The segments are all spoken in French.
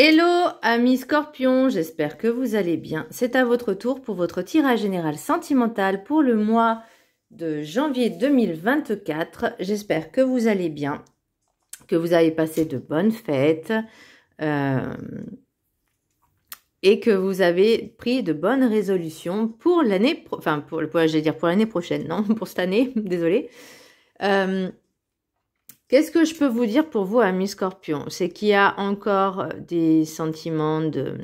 Hello amis Scorpions, j'espère que vous allez bien. C'est à votre tour pour votre tirage général sentimental pour le mois de janvier 2024. J'espère que vous allez bien, que vous avez passé de bonnes fêtes et que vous avez pris de bonnes résolutions pour l'année, j'allais dire pour l'année prochaine, non, pour cette année, désolée. Qu'est-ce que je peux vous dire pour vous, amis Scorpions? C'est qu'il y a encore des sentiments de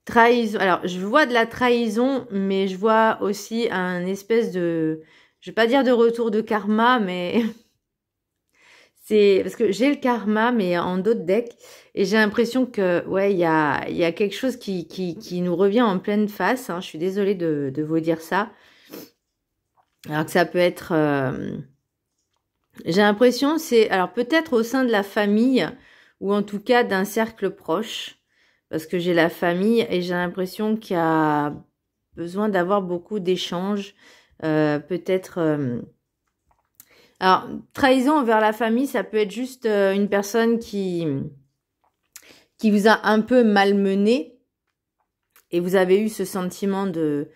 trahison. Alors, je vois de la trahison, mais je vois aussi un espèce de... Je vais pas dire de retour de karma, mais... c'est parce que j'ai le karma, mais en d'autres decks. Et j'ai l'impression que, ouais, il y a quelque chose qui nous revient en pleine face. Hein. Je suis désolée de vous dire ça. Alors que ça peut être... J'ai l'impression c'est alors peut-être au sein de la famille ou en tout cas d'un cercle proche parce que j'ai la famille et j'ai l'impression qu'il y a besoin d'avoir beaucoup d'échanges peut-être alors trahison envers la famille, ça peut être juste une personne qui vous a un peu malmené et vous avez eu ce sentiment de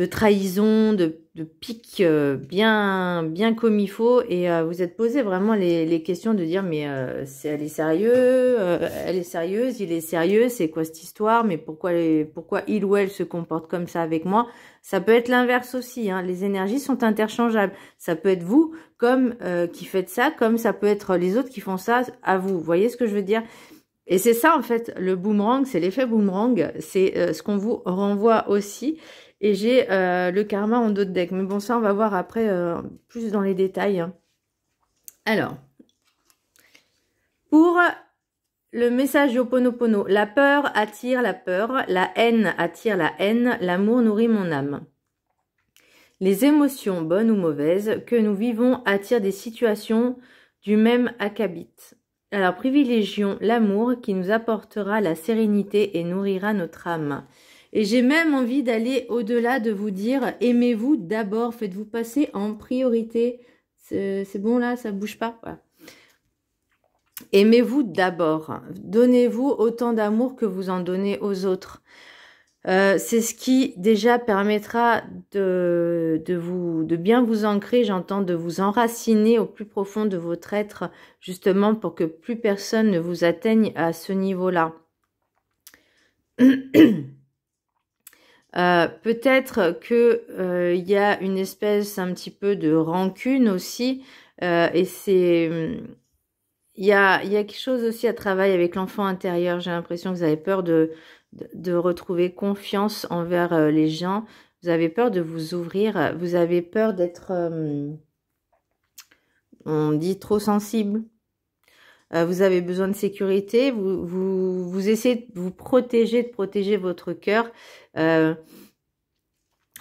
trahison, de pique bien comme il faut et vous êtes posé vraiment les questions de dire mais elle est sérieuse, il est sérieux, c'est quoi cette histoire, mais pourquoi il ou elle se comporte comme ça avec moi? Ça peut être l'inverse aussi, hein. Les énergies sont interchangeables, ça peut être vous comme qui faites ça, comme ça peut être les autres qui font ça à vous, vous voyez ce que je veux dire? Et c'est ça en fait, le boomerang, c'est l'effet boomerang, c'est ce qu'on vous renvoie aussi. Et j'ai le karma en d'autres decks. Mais bon, ça, on va voir après, plus dans les détails. Hein. Alors, pour le message Ho'oponopono, la peur attire la peur, la haine attire la haine, l'amour nourrit mon âme. Les émotions, bonnes ou mauvaises, que nous vivons attirent des situations du même acabit. Alors, privilégions l'amour qui nous apportera la sérénité et nourrira notre âme. Et j'ai même envie d'aller au-delà de vous dire, aimez-vous d'abord, faites-vous passer en priorité. C'est bon là, ça bouge pas. Voilà. Aimez-vous d'abord, donnez-vous autant d'amour que vous en donnez aux autres. C'est ce qui déjà permettra de bien vous ancrer, j'entends, de vous enraciner au plus profond de votre être, justement pour que plus personne ne vous atteigne à ce niveau-là. Peut-être que y a une espèce un petit peu de rancune aussi et c'est il y a quelque chose aussi à travailler avec l'enfant intérieur. J'ai l'impression que vous avez peur de retrouver confiance envers les gens, vous avez peur de vous ouvrir, vous avez peur d'être on dit trop sensible. Vous avez besoin de sécurité, vous essayez de vous protéger, de protéger votre cœur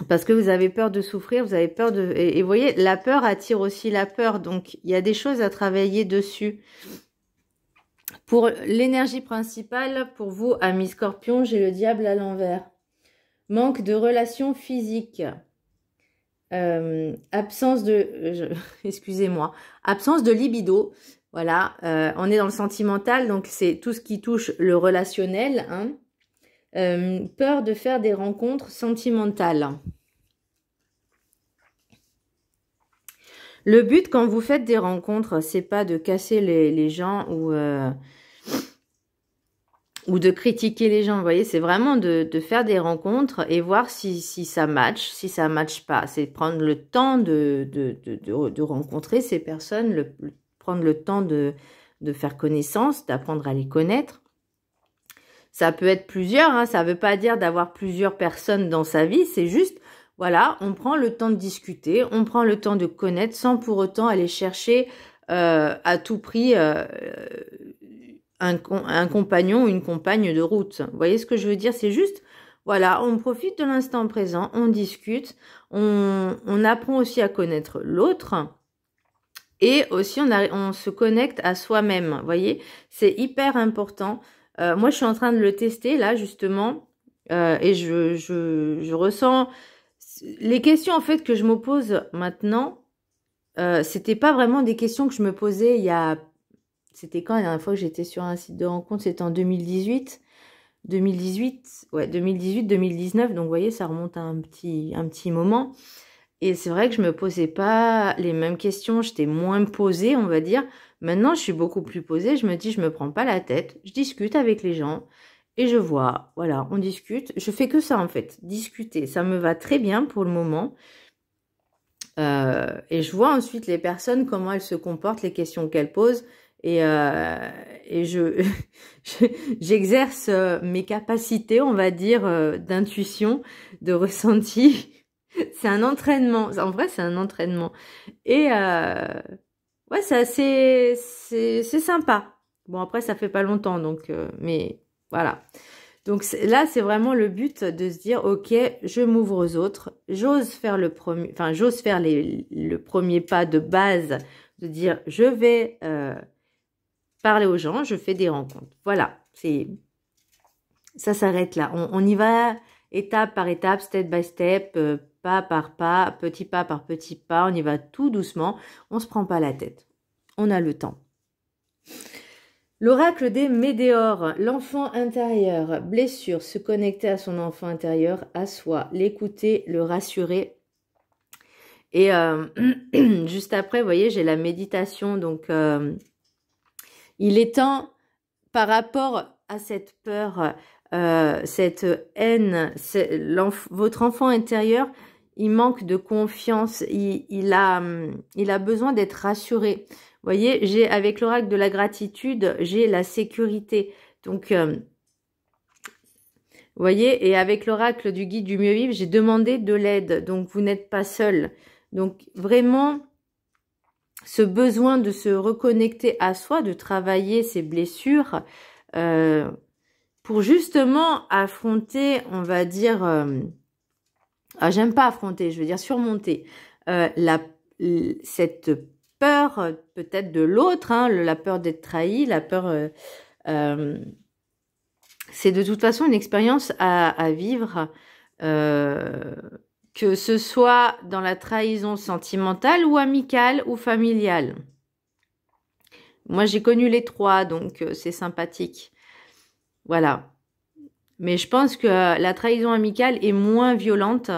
parce que vous avez peur de souffrir, vous avez peur de... Et vous voyez, la peur attire aussi la peur, donc il y a des choses à travailler dessus. Pour l'énergie principale, pour vous, amis Scorpions, j'ai le diable à l'envers. Manque de relations physiques. Absence de... excusez-moi. Absence de libido. Voilà, on est dans le sentimental, donc c'est tout ce qui touche le relationnel. Hein. Peur de faire des rencontres sentimentales. Le but quand vous faites des rencontres, c'est pas de casser les gens ou de critiquer les gens. Vous voyez, c'est vraiment de faire des rencontres et voir si ça match, si ça match pas. C'est prendre le temps de rencontrer ces personnes, prendre le temps de faire connaissance, d'apprendre à les connaître. Ça peut être plusieurs, hein, ça ne veut pas dire d'avoir plusieurs personnes dans sa vie, c'est juste, voilà, on prend le temps de discuter, on prend le temps de connaître sans pour autant aller chercher à tout prix un compagnon ou une compagne de route. Vous voyez ce que je veux dire? C'est juste, voilà, on profite de l'instant présent, on discute, on apprend aussi à connaître l'autre. Et aussi, on se connecte à soi-même, vous voyez, c'est hyper important. Moi, je suis en train de le tester, là, justement, et je ressens... Les questions, en fait, que je me pose maintenant, c'était pas vraiment des questions que je me posais il y a C'était quand la dernière fois que j'étais sur un site de rencontre? C'était en 2018. 2018, ouais, 2018, 2019. Donc, vous voyez, ça remonte à un petit moment. Et c'est vrai que je me posais pas les mêmes questions. J'étais moins posée, on va dire. Maintenant, je suis beaucoup plus posée. Je me dis, je me prends pas la tête. Je discute avec les gens et je vois. Voilà, on discute. Je fais que ça, en fait. Discuter. Ça me va très bien pour le moment. Et je vois ensuite les personnes, comment elles se comportent, les questions qu'elles posent. Et j'exerce mes capacités, on va dire, d'intuition, de ressenti. C'est un entraînement. En vrai, c'est un entraînement. Et ouais, c'est sympa. Bon, après, ça fait pas longtemps, donc, mais voilà. Donc là, c'est vraiment le but de se dire, ok, je m'ouvre aux autres, j'ose faire le premier, enfin, j'ose faire le premier pas de base, de dire, je vais parler aux gens, je fais des rencontres. Voilà, ça s'arrête là. On y va étape par étape, step by step, pas par pas, petit pas par petit pas. On y va tout doucement. On se prend pas la tête. On a le temps. L'oracle des météores, l'enfant intérieur, blessure, se connecter à son enfant intérieur, à soi, l'écouter, le rassurer. Et juste après, vous voyez, j'ai la méditation. Donc, il est temps, par rapport à cette peur, cette haine, votre enfant intérieur, il manque de confiance, il a besoin d'être rassuré. Vous voyez, j'ai avec l'oracle de la gratitude, j'ai la sécurité. Donc, vous voyez, et avec l'oracle du guide du mieux vivre, j'ai demandé de l'aide. Donc, vous n'êtes pas seul. Donc, vraiment, ce besoin de se reconnecter à soi, de travailler ses blessures, pour justement affronter, on va dire, j'aime pas affronter, je veux dire surmonter cette peur peut-être de l'autre, hein, la peur d'être trahi, la peur, c'est de toute façon une expérience à vivre, que ce soit dans la trahison sentimentale ou amicale ou familiale. Moi, j'ai connu les trois, donc c'est sympathique. Voilà. Mais je pense que la trahison amicale est moins violente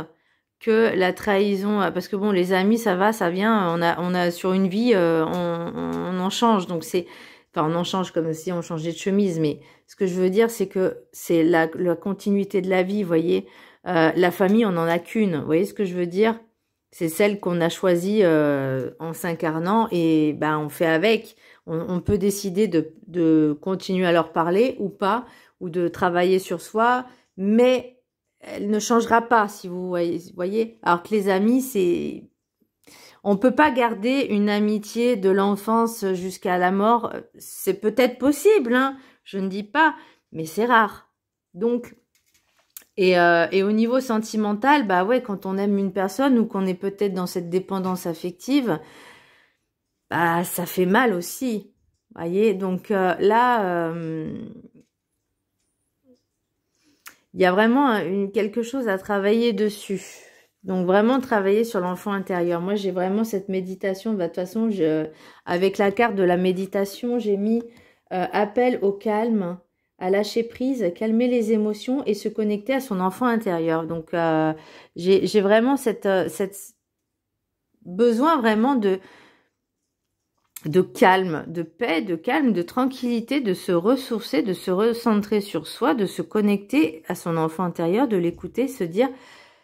que la trahison, parce que bon, les amis, ça va, ça vient, on a sur une vie, on en change, donc c'est, enfin, on en change comme si on changeait de chemise, mais ce que je veux dire, c'est que c'est la continuité de la vie, vous voyez, la famille, on n'en a qu'une, vous voyez ce que je veux dire? C'est celle qu'on a choisie en s'incarnant, et ben, on fait avec, on peut décider de continuer à leur parler ou pas, ou de travailler sur soi, mais elle ne changera pas, si vous voyez. Alors que les amis, c'est... On peut pas garder une amitié de l'enfance jusqu'à la mort. C'est peut-être possible, hein, je ne dis pas, mais c'est rare. Donc, et au niveau sentimental, bah ouais, quand on aime une personne ou qu'on est peut-être dans cette dépendance affective, bah ça fait mal aussi. Voyez, donc là... il y a vraiment quelque chose à travailler dessus. Donc, vraiment travailler sur l'enfant intérieur. Moi, j'ai vraiment cette méditation. Bah, de toute façon, avec la carte de la méditation, j'ai mis appel au calme, à lâcher prise, calmer les émotions et se connecter à son enfant intérieur. Donc, j'ai vraiment cette besoin vraiment de calme, de paix, de calme, de tranquillité, de se ressourcer, de se recentrer sur soi, de se connecter à son enfant intérieur, de l'écouter, se dire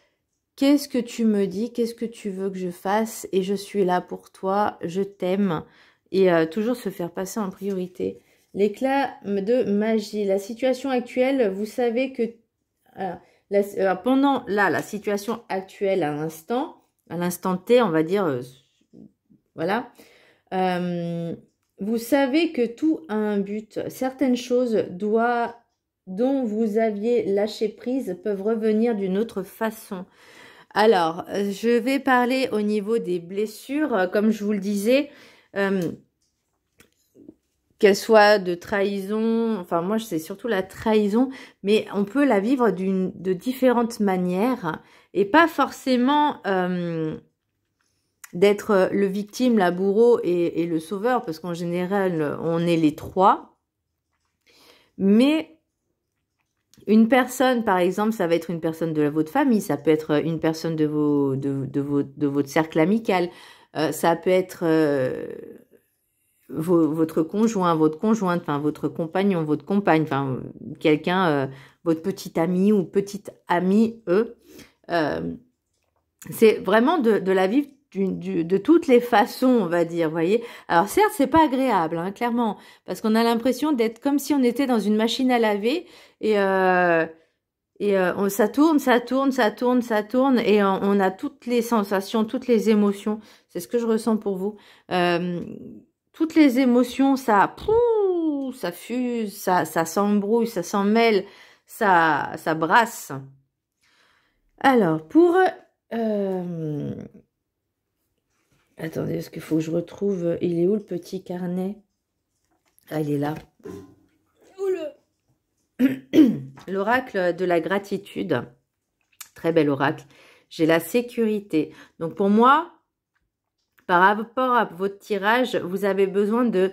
« Qu'est-ce que tu me dis? Qu'est-ce que tu veux que je fasse? Et je suis là pour toi, je t'aime. » Et toujours se faire passer en priorité. L'éclat de magie. La situation actuelle, vous savez que pendant la situation actuelle à l'instant T, on va dire, voilà, vous savez que tout a un but. Certaines choses dont vous aviez lâché prise peuvent revenir d'une autre façon. Alors, je vais parler au niveau des blessures. Comme je vous le disais, qu'elles soient de trahison, enfin moi c'est surtout la trahison, mais on peut la vivre de différentes manières et pas forcément... d'être le victime, la bourreau et le sauveur, parce qu'en général, on est les trois. Mais une personne, par exemple, ça va être une personne de votre famille, ça peut être une personne de votre cercle amical, ça peut être votre conjoint, votre conjointe, enfin votre compagnon, votre compagne, enfin quelqu'un, votre petit ami ou petite amie, c'est vraiment de la vivre de toutes les façons, on va dire, vous voyez. Alors certes, c'est pas agréable, hein, clairement, parce qu'on a l'impression d'être comme si on était dans une machine à laver et ça tourne, ça tourne, ça tourne, ça tourne, et on a toutes les sensations, toutes les émotions. C'est ce que je ressens pour vous. Toutes les émotions, ça fuse, ça s'embrouille, ça s'en mêle, ça brasse. Alors, pour... attendez, est-ce qu'il faut que je retrouve... Il est où le petit carnet? Ah, il est là. L'oracle de la gratitude. Très bel oracle. J'ai la sécurité. Donc, pour moi, par rapport à votre tirage, vous avez besoin de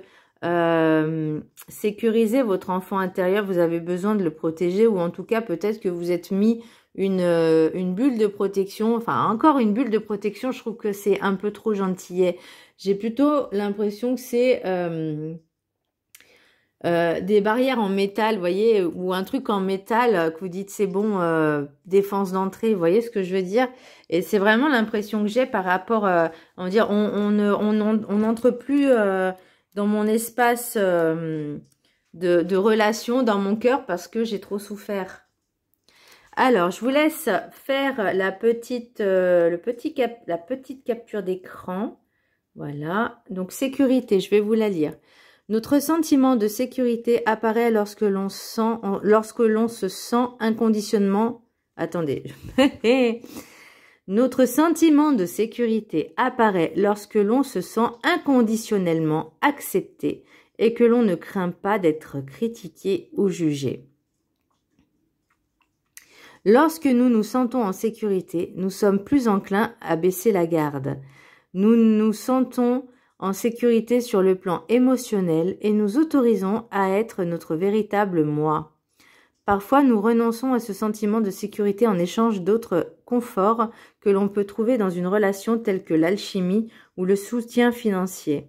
sécuriser votre enfant intérieur. Vous avez besoin de le protéger, ou en tout cas, peut-être que vous êtes mis une bulle de protection, enfin encore une bulle de protection. Je trouve que c'est un peu trop gentillet. J'ai plutôt l'impression que c'est des barrières en métal, vous voyez, ou un truc en métal que vous dites c'est bon, défense d'entrée, vous voyez ce que je veux dire. Et c'est vraiment l'impression que j'ai par rapport, on va dire, on n'entre plus dans mon espace de relation, dans mon cœur, parce que j'ai trop souffert. Alors, je vous laisse faire la petite capture d'écran. Voilà. Donc, sécurité, je vais vous la lire. Notre sentiment de sécurité apparaît lorsque l'on se sent inconditionnellement... Attendez. Notre sentiment de sécurité apparaît lorsque l'on se sent inconditionnellement accepté et que l'on ne craint pas d'être critiqué ou jugé. Lorsque nous nous sentons en sécurité, nous sommes plus enclins à baisser la garde. Nous nous sentons en sécurité sur le plan émotionnel et nous autorisons à être notre véritable moi. Parfois, nous renonçons à ce sentiment de sécurité en échange d'autres conforts que l'on peut trouver dans une relation telle que l'alchimie ou le soutien financier.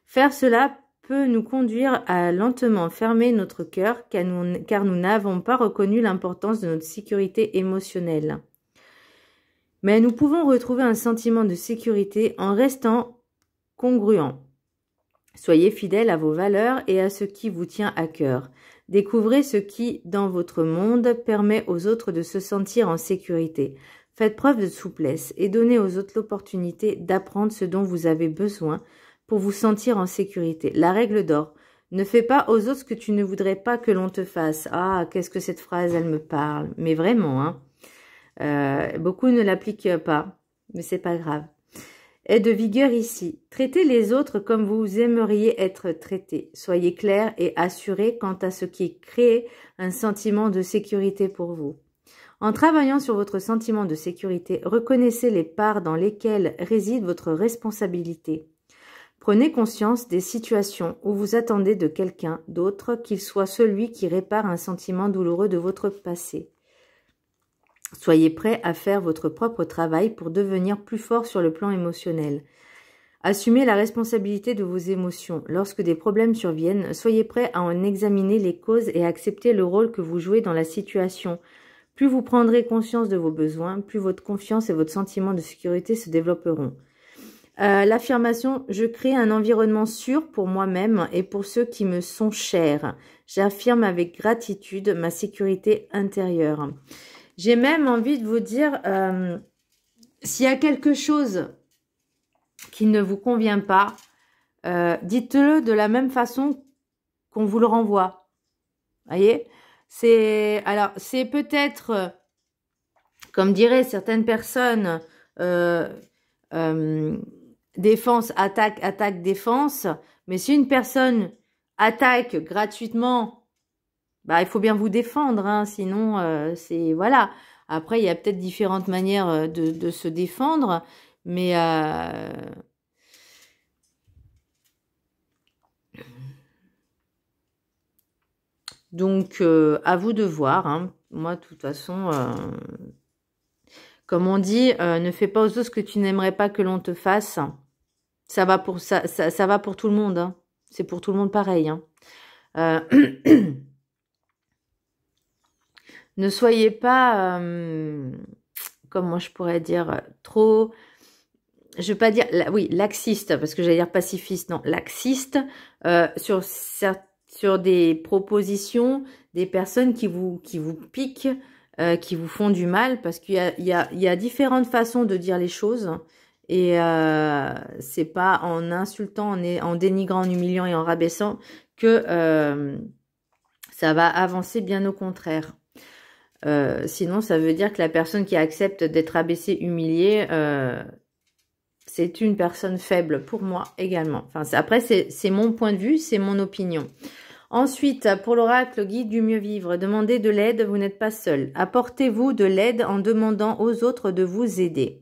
Faire cela peut nous conduire à lentement fermer notre cœur car nous n'avons pas reconnu l'importance de notre sécurité émotionnelle. Mais nous pouvons retrouver un sentiment de sécurité en restant congruent. Soyez fidèle à vos valeurs et à ce qui vous tient à cœur. Découvrez ce qui, dans votre monde, permet aux autres de se sentir en sécurité. Faites preuve de souplesse et donnez aux autres l'opportunité d'apprendre ce dont vous avez besoin pour vous sentir en sécurité. La règle d'or. Ne fais pas aux autres ce que tu ne voudrais pas que l'on te fasse. Ah, qu'est-ce que cette phrase, elle me parle. Mais vraiment, hein. Beaucoup ne l'appliquent pas, mais c'est pas grave. Est de vigueur ici. Traitez les autres comme vous aimeriez être traités. Soyez clair et assuré quant à ce qui crée un sentiment de sécurité pour vous. En travaillant sur votre sentiment de sécurité, reconnaissez les parts dans lesquelles réside votre responsabilité. Prenez conscience des situations où vous attendez de quelqu'un d'autre qu'il soit celui qui répare un sentiment douloureux de votre passé. Soyez prêt à faire votre propre travail pour devenir plus fort sur le plan émotionnel. Assumez la responsabilité de vos émotions. Lorsque des problèmes surviennent, soyez prêt à en examiner les causes et à accepter le rôle que vous jouez dans la situation. Plus vous prendrez conscience de vos besoins, plus votre confiance et votre sentiment de sécurité se développeront. L'affirmation « Je crée un environnement sûr pour moi-même et pour ceux qui me sont chers. J'affirme avec gratitude ma sécurité intérieure. » J'ai même envie de vous dire, s'il y a quelque chose qui ne vous convient pas, dites-le de la même façon qu'on vous le renvoie. Voyez ? Alors, c'est peut-être, comme diraient certaines personnes, défense, attaque, attaque, défense. Mais si une personne attaque gratuitement, bah, il faut bien vous défendre, hein, sinon, c'est... Voilà. Après, il y a peut-être différentes manières de se défendre. Mais donc, à vous de voir. Hein. Moi, de toute façon, comme on dit, ne fais pas aux autres ce que tu n'aimerais pas que l'on te fasse. Ça va pour ça va pour tout le monde. Hein. C'est pour tout le monde pareil. Hein. Ne soyez pas, comment je pourrais dire, trop, je vais pas dire, oui, laxiste, parce que j'allais dire pacifiste, non, laxiste, sur des propositions, des personnes qui vous piquent, qui vous font du mal, parce qu'il y a différentes façons de dire les choses, et c'est pas en insultant, en dénigrant, en humiliant et en rabaissant que ça va avancer, bien au contraire. Sinon, ça veut dire que la personne qui accepte d'être abaissée, humiliée, c'est une personne faible pour moi également. Enfin, après, c'est mon point de vue, c'est mon opinion. Ensuite, pour l'oracle guide du mieux vivre, demandez de l'aide, vous n'êtes pas seul. Apportez-vous de l'aide en demandant aux autres de vous aider.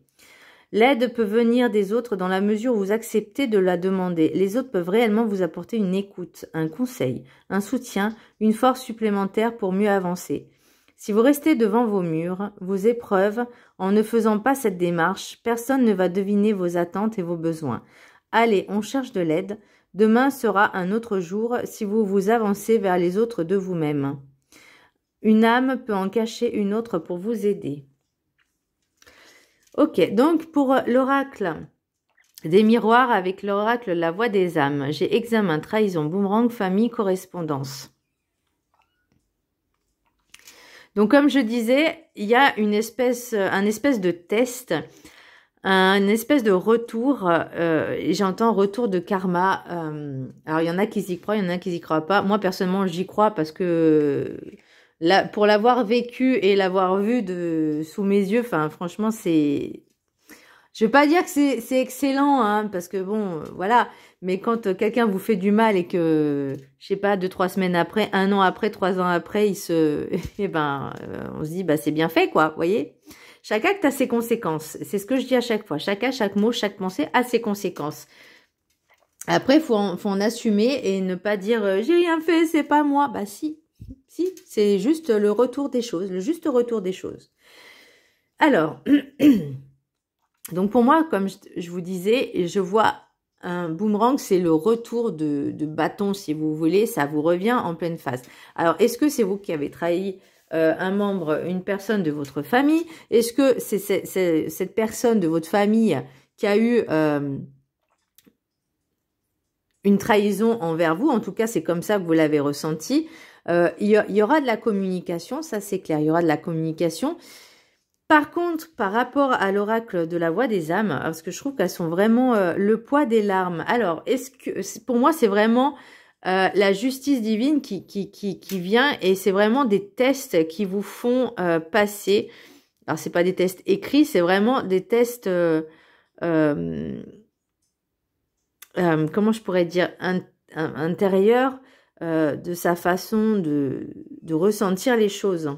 L'aide peut venir des autres dans la mesure où vous acceptez de la demander. Les autres peuvent réellement vous apporter une écoute, un conseil, un soutien, une force supplémentaire pour mieux avancer. Si vous restez devant vos murs, vos épreuves, en ne faisant pas cette démarche, personne ne va deviner vos attentes et vos besoins. Allez, on cherche de l'aide. Demain sera un autre jour si vous vous avancez vers les autres de vous-même. Une âme peut en cacher une autre pour vous aider. Ok, donc pour l'oracle des miroirs avec l'oracle la voix des âmes, j'ai examen, trahison, boomerang, famille, correspondance. Donc, comme je disais, il y a un espèce de test, un espèce de retour, et j'entends retour de karma. Alors, il y en a qui y croient, il y en a qui y croient pas. Moi, personnellement, j'y crois parce que pour l'avoir vécu et l'avoir vu sous mes yeux, enfin, franchement, c'est... Je vais pas dire que c'est excellent, hein, parce que bon, voilà. Mais quand quelqu'un vous fait du mal et que, je sais pas, 2-3 semaines après, 1 an après, 3 ans après, on se dit, bah c'est bien fait, quoi, vous voyez. Chaque acte a ses conséquences. C'est ce que je dis à chaque fois. Chaque acte, chaque mot, chaque pensée a ses conséquences. Après, faut en assumer et ne pas dire, j'ai rien fait, c'est pas moi. Bah si, c'est juste le retour des choses, le juste retour des choses. Alors. Donc pour moi, comme je vous disais, je vois un boomerang, c'est le retour de bâton, si vous voulez, ça vous revient en pleine face. Alors, est-ce que c'est vous qui avez trahi un membre, une personne de votre famille? Est-ce que c'est cette personne de votre famille qui a eu une trahison envers vous? En tout cas, c'est comme ça que vous l'avez ressenti. Il y aura de la communication, ça c'est clair, il y aura de la communication. Par contre, par rapport à l'oracle de la voix des âmes, parce que je trouve qu'elles sont vraiment le poids des larmes. Alors, pour moi, c'est vraiment la justice divine qui vient et c'est vraiment des tests qui vous font passer. Alors, c'est pas des tests écrits, c'est vraiment des tests, comment je pourrais dire, intérieurs de sa façon de ressentir les choses.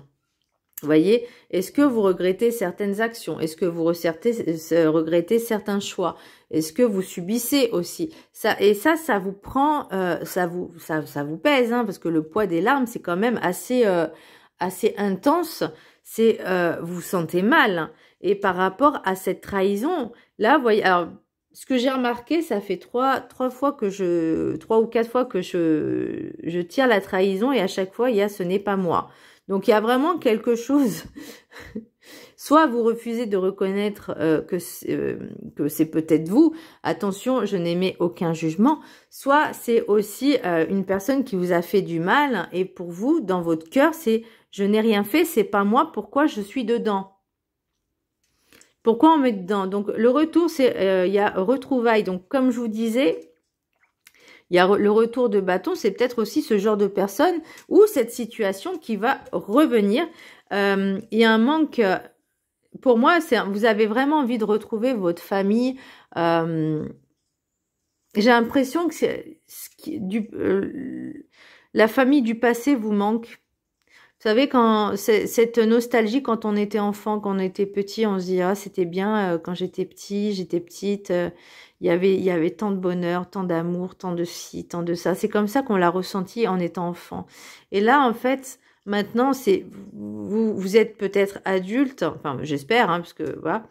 Vous voyez, est-ce que vous regrettez certaines actions? Est-ce que vous regrettez certains choix? Est-ce que vous subissez aussi? Ça vous prend, ça vous pèse, hein, parce que le poids des larmes, c'est quand même assez intense. Vous vous sentez mal. Hein. Et par rapport à cette trahison, là, vous voyez, alors, ce que j'ai remarqué, ça fait 3 ou 4 fois que je tire la trahison et à chaque fois, il y a ce n'est pas moi. Donc, il y a vraiment quelque chose, soit vous refusez de reconnaître que c'est peut-être vous, attention, je n'émets aucun jugement, soit c'est aussi une personne qui vous a fait du mal et pour vous, dans votre cœur, c'est « je n'ai rien fait, c'est pas moi, pourquoi je suis dedans ?» Pourquoi on met dedans? Donc, le retour, il y a retrouvailles. Donc, comme je vous disais, il y a le retour de bâton, c'est peut-être aussi ce genre de personne ou cette situation qui va revenir. Il y a un manque, pour moi, vous avez vraiment envie de retrouver votre famille. J'ai l'impression que la famille du passé vous manque. savez, quand cette nostalgie quand on était enfant, quand on était petit, on se dit ah c'était bien quand j'étais petit, j'étais petite, il y avait tant de bonheur, tant d'amour, tant de ci, tant de ça. C'est comme ça qu'on l'a ressenti en étant enfant. Et là en fait, maintenant c'est vous êtes peut-être adulte, enfin j'espère, hein, parce que voilà,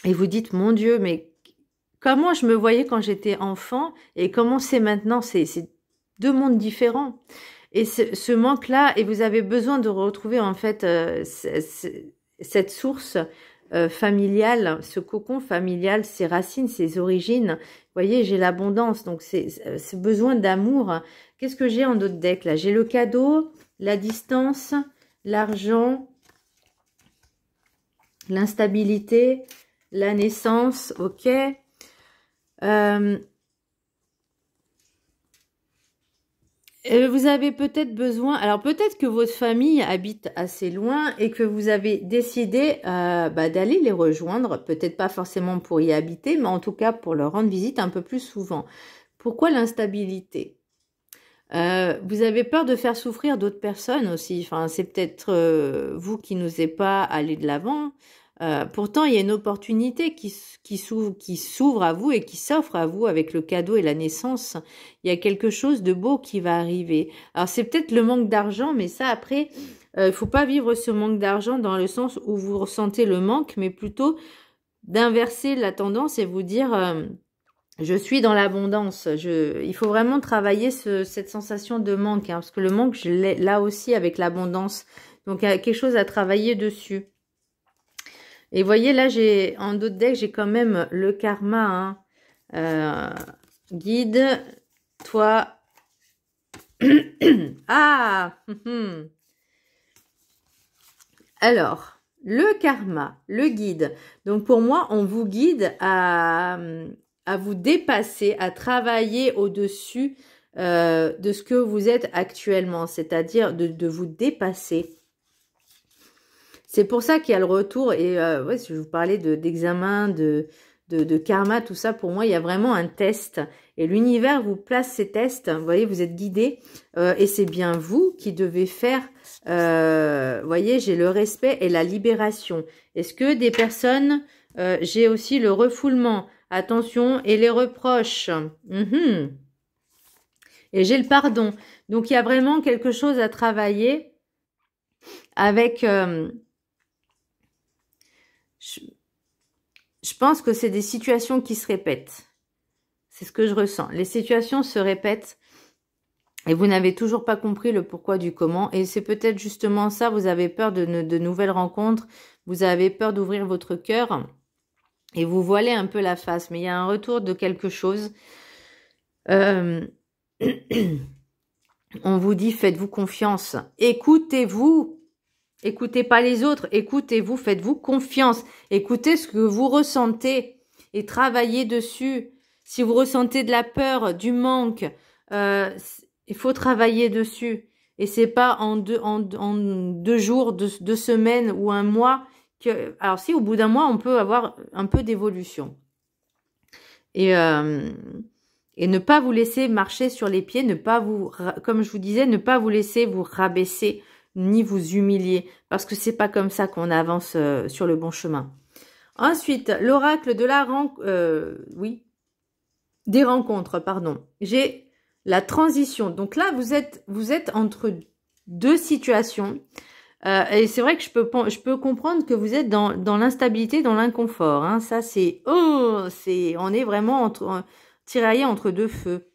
et vous dites mon Dieu, mais comment je me voyais quand j'étais enfant et comment c'est maintenant, c'est deux mondes différents. Et ce manque-là, et vous avez besoin de retrouver en fait cette source familiale, ce cocon familial, ses racines, ses origines. Vous voyez, j'ai l'abondance, donc c'est ce besoin d'amour. Qu'est-ce que j'ai en d'autres decks là? J'ai le cadeau, la distance, l'argent, l'instabilité, la naissance, ok. Vous avez peut-être besoin, alors peut-être que votre famille habite assez loin et que vous avez décidé d'aller les rejoindre, peut-être pas forcément pour y habiter, mais en tout cas pour leur rendre visite un peu plus souvent. Pourquoi l'instabilité? Vous avez peur de faire souffrir d'autres personnes aussi, enfin, c'est peut-être vous qui n'osez pas aller de l'avant. Pourtant, il y a une opportunité qui s'ouvre à vous et qui s'offre à vous avec le cadeau et la naissance. Il y a quelque chose de beau qui va arriver. Alors, c'est peut-être le manque d'argent, mais ça, après, il faut pas vivre ce manque d'argent dans le sens où vous ressentez le manque, mais plutôt d'inverser la tendance et vous dire je suis dans l'abondance. Il faut vraiment travailler cette sensation de manque, hein, parce que le manque, je l'ai là aussi avec l'abondance. Donc, il y a quelque chose à travailler dessus. Et voyez, là, en d'autres decks, j'ai quand même le karma. Hein. Guide, toi. Ah Alors, le karma, le guide. Donc, pour moi, on vous guide à vous dépasser, à travailler au-dessus de ce que vous êtes actuellement. C'est-à-dire de vous dépasser. C'est pour ça qu'il y a le retour, et ouais, si je vous parlais d'examen, de karma, tout ça, pour moi, il y a vraiment un test. Et l'univers vous place ces tests, vous voyez, vous êtes guidé, et c'est bien vous qui devez faire, vous voyez, j'ai le respect et la libération. Est-ce que des personnes, j'ai aussi le refoulement, attention, et les reproches. Et j'ai le pardon. Donc, il y a vraiment quelque chose à travailler avec... Je pense que c'est des situations qui se répètent. C'est ce que je ressens. Les situations se répètent et vous n'avez toujours pas compris le pourquoi du comment. Et c'est peut-être justement ça, vous avez peur de nouvelles rencontres, vous avez peur d'ouvrir votre cœur et vous voilez un peu la face. Mais il y a un retour de quelque chose. On vous dit, faites-vous confiance. Écoutez-vous. Écoutez pas les autres, écoutez-vous, faites-vous confiance. Écoutez ce que vous ressentez et travaillez dessus. Si vous ressentez de la peur, du manque, il faut travailler dessus. Et c'est pas en deux jours, deux semaines ou un mois que... Alors si, au bout d'un mois, on peut avoir un peu d'évolution. Et ne pas vous laisser marcher sur les pieds, ne pas vous, comme je vous disais, ne pas vous laisser vous rabaisser, ni vous humilier, parce que c'est pas comme ça qu'on avance sur le bon chemin. Ensuite, l'oracle de la des rencontres, pardon. J'ai la transition. Donc là, vous êtes entre deux situations. Et c'est vrai que je peux comprendre que vous êtes dans l'instabilité, dans l'inconfort. Hein. Ça, on est vraiment tiraillé entre deux feux.